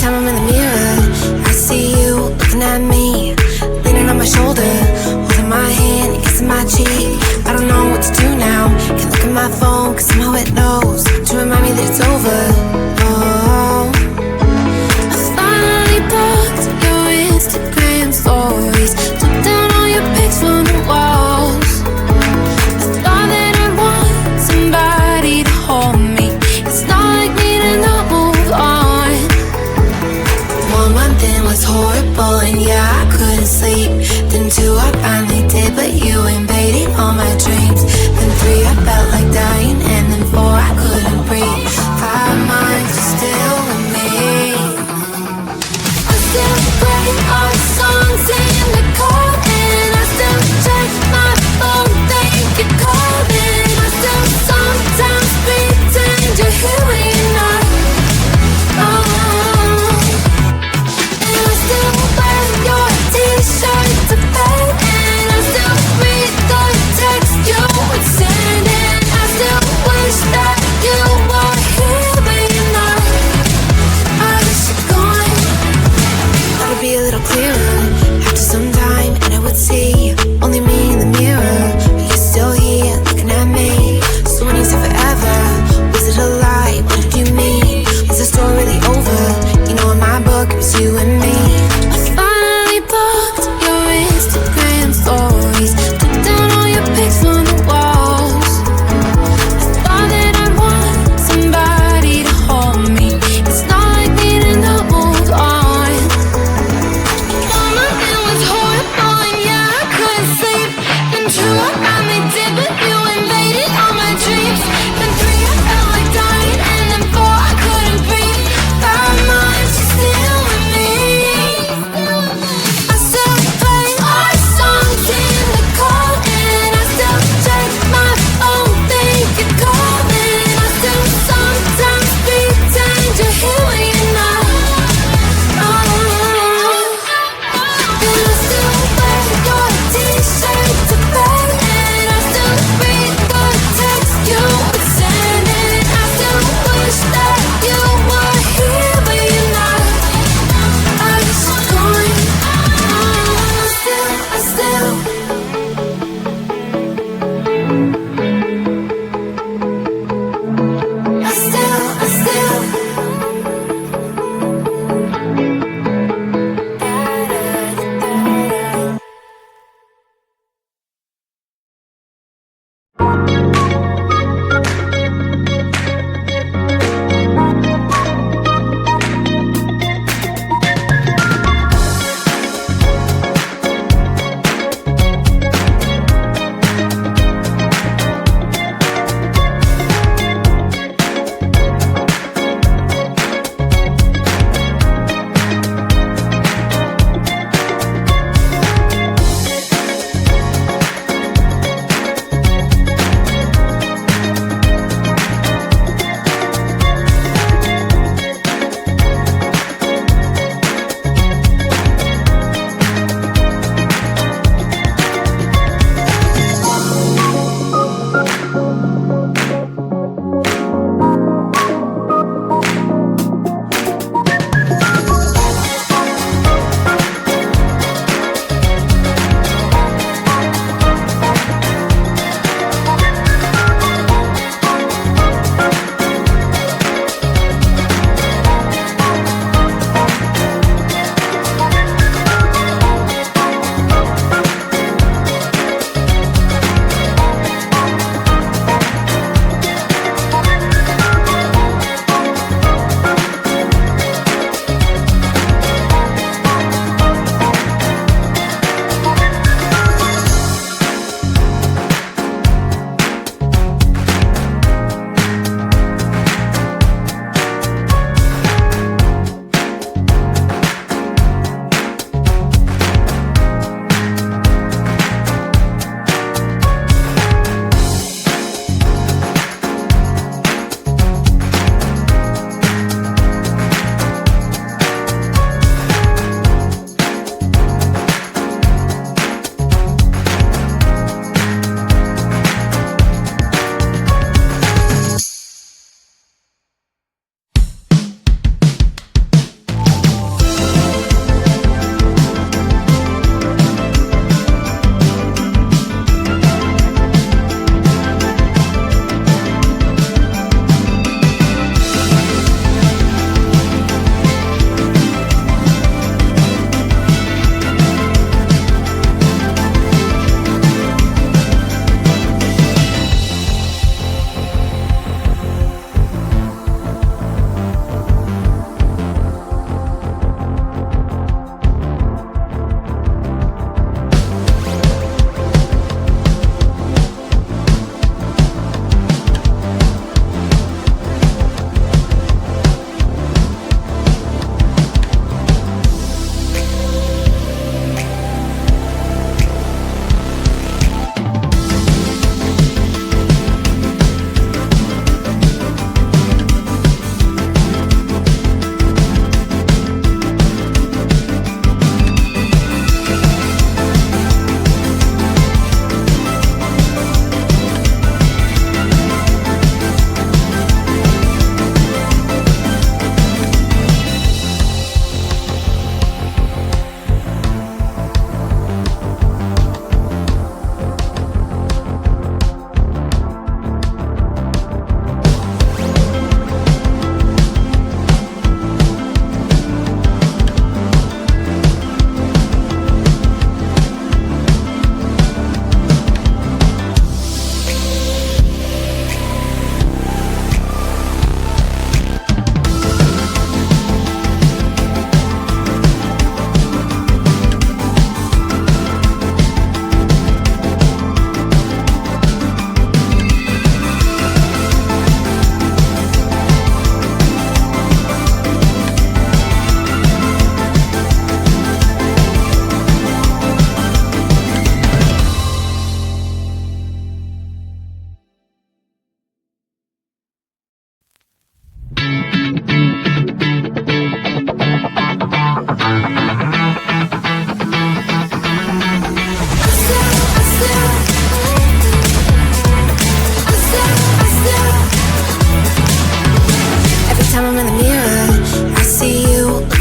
time I'm in the mirror, I see you looking at me, leaning on my shoulder, holding my hand, and kissing my cheek. I don't know what to do now. Can't look at my phone, cause somehow it knows to remind me that it's over. Oh, I finally blocked your Instagram stories, took down all your pics from the walls. I thought that I'd want somebody to hold me. It's not like me to not move on. 1 month in was horrible, and yeah, I couldn't sleep. Then 2, I finally did, but you invaded all my dreams. Then 3, I felt like dying, and then 4, I couldn't breathe. 5 months, you're still with me. I still play our songs in the car, and I still check my phone, think you're calling. I still sometimes pretend you're here when you're not. And I still wear your t-shirt to bed, and I still read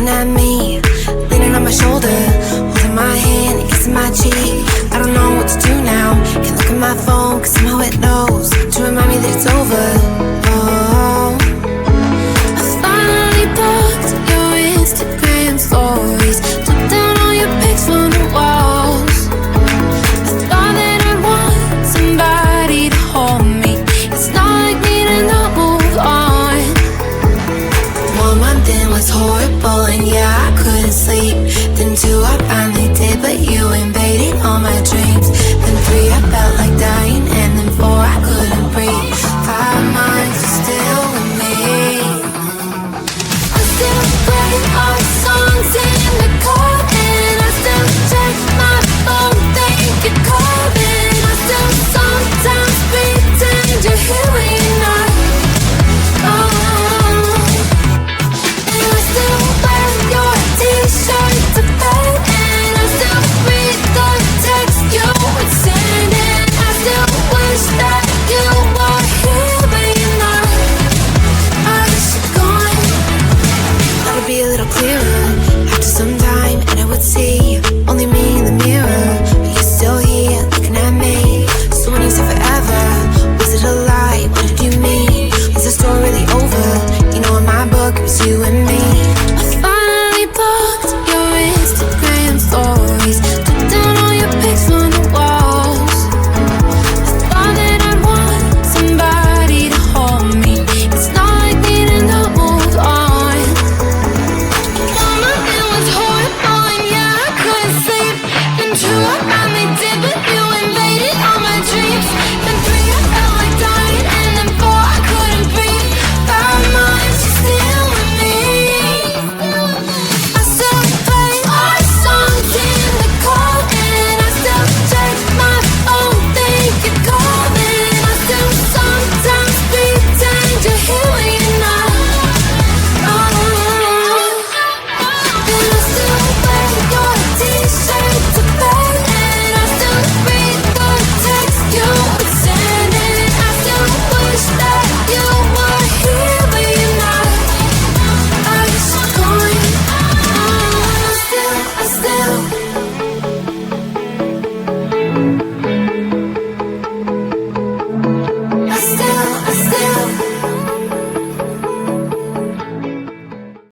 looking at me, leaning on my shoulder, holding my hand and kissing my cheek. I don't know what to do now, can't look at my phone cause somehow it knows to remind me that it's over. Oh, I finally blocked your Instagram stories, took down all your pics from the walls. I thought that I'd want somebody to hold me, it's not like me to not move on. 1 month in was horrible and yeah, I couldn't sleep. Then 2 I finally did, but you invaded all my dreams. Then 3 I felt like dying